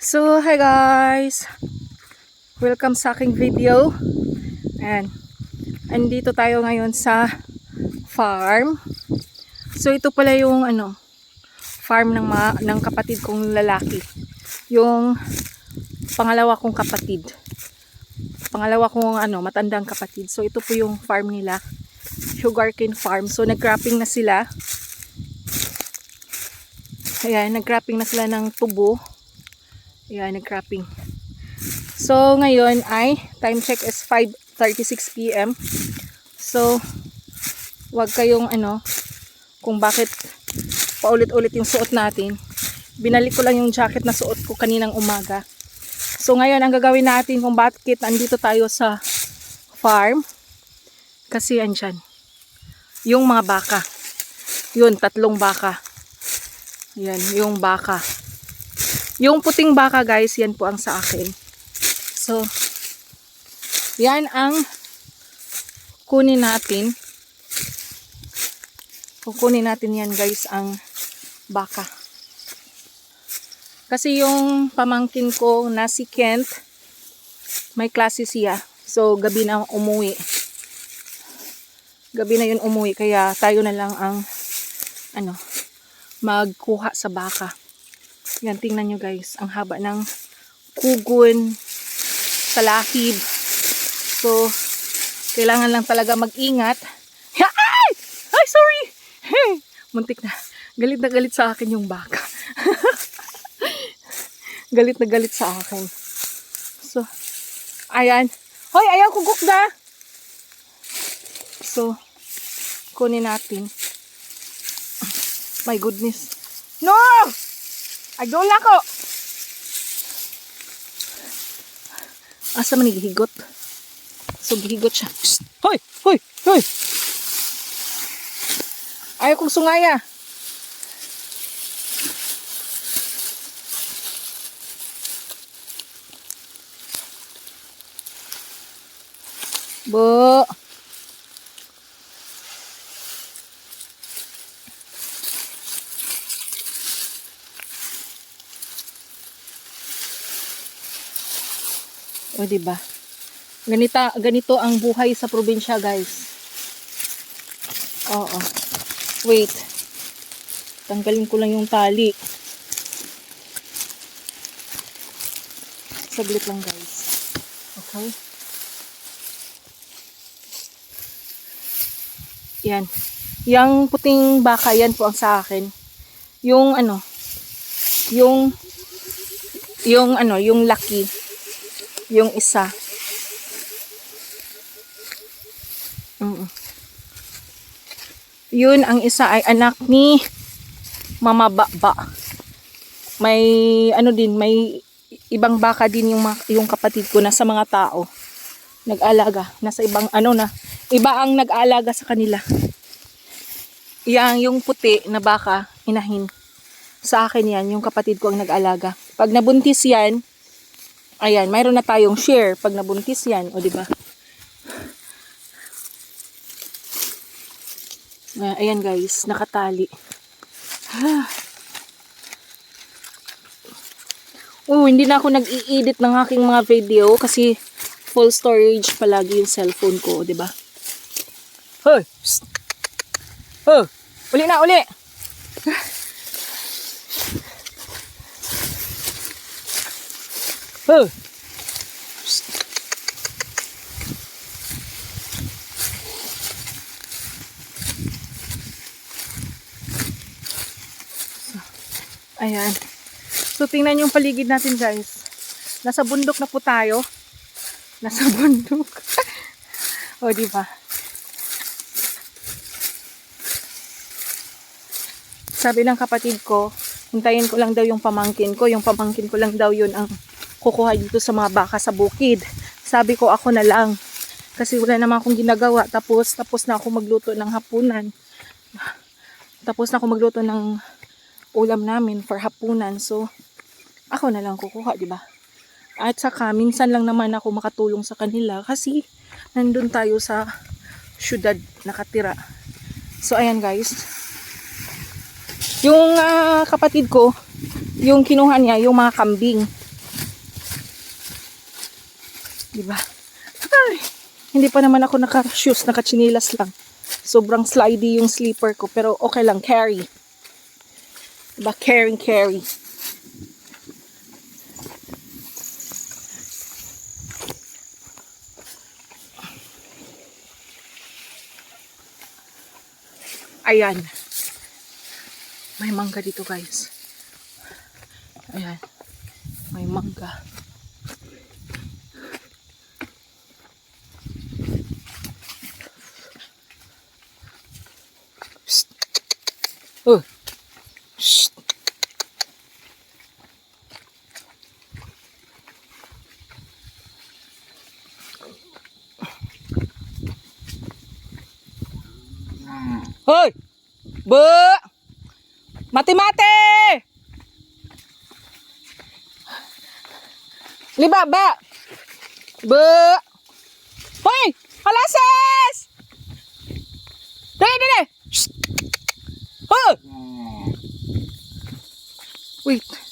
So, hi guys! Welcome sa aking video. Ayan. Andito tayo ngayon sa farm. So, ito pala yung farm ng kapatid kong lalaki. Yung pangalawa kong kapatid. Pangalawa kong matandang kapatid. So, ito po yung farm nila. Sugarcane farm. So, nag-cropping na sila. Ayan, nag-cropping na sila ng tubo. Ayan, nag-cropping. So, ngayon ay, time check is 5:36 PM. So, wag kayong kung bakit paulit-ulit yung suot natin. Binalik ko lang yung jacket na suot ko kaninang umaga. So, ngayon, ang gagawin natin kung bakit andito tayo sa farm. Kasi andyan, yung mga baka. Yun, 3 baka. Yan, yung baka. Yung puting baka guys, yan po ang sa akin. So, yan ang kunin natin. Kukunin natin yan guys, ang baka. Kasi yung pamangkin ko na si Kent, may klase siya. So, gabi na umuwi. Gabi na yun umuwi. Kaya tayo na lang ang magkuha sa baka. Yan, tingnan nyo guys. Ang haba ng kugon, talahib. So, kailangan lang talaga mag-ingat. Ay! Ay, sorry! Hey! Muntik na. Galit na galit sa akin yung baka. Galit na galit sa akin. So, ayan. Hoy, ayaw kugok na! So, kunin natin. My goodness. No! Agdol ako! Asa man gihigot? So, gihigot siya. Psst! Hoy! Hoy! Hoy! Ayaw kong sungaya. Bo! O, diba? Ganito ang buhay sa probinsya, guys. Oo. Wait. Tanggalin ko lang yung tali. Saglit lang, guys. Okay? Yan. Yang puting baka, yan po ang sa akin. Yung yung laki. Yung isa. Yun, ang isa ay anak ni Mama Baba. May may ibang baka din yung kapatid ko na sa mga tao. Nag-alaga, nasa ibang iba ang nag-alaga sa kanila. Yung puti na baka, inahin. Sa akin yan, yung kapatid ko ang nag-alaga. Pag nabuntis yan, ayan, mayroon na tayong share pag nabuntis yan, o diba? Ayan guys, nakatali. Hindi na ako nag-i-edit ng aking mga video kasi full storage palagi yung cellphone ko, diba? Hoy! Psst! Oh! Uli na, uli! Oh! Psst! Ayan. So, tingnan yung paligid natin, guys. Nasa bundok na po tayo. Nasa bundok. O, diba? Sabi ng kapatid ko, hintayin ko lang daw yung pamangkin ko. Yung pamangkin ko lang daw yun ang kukuha dito sa mga baka sa bukid. Sabi ko, ako na lang. Kasi wala naman akong ginagawa. Tapos na ako magluto ng hapunan. Tapos na ako magluto ng ulam namin for hapunan. So, ako na lang kukuha, diba? At saka, minsan lang naman ako makatulong sa kanila kasi nandun tayo sa syudad nakatira. So, ayan guys. Yung kapatid ko, yung kinuha niya, yung mga kambing. Diba? Ay, hindi pa naman ako naka-shoes, naka-chinilas lang. Sobrang slidey yung slipper ko, pero okay lang, carry. Diba? Carry. Ayan. May mangga dito, guys. Ayan. May mangga. Psst. Oh. Psst. Hoy! Be! Mati-mati! Liba, ba! Be! Hoy! Halases! Dali! Shh! Hoy! Wait.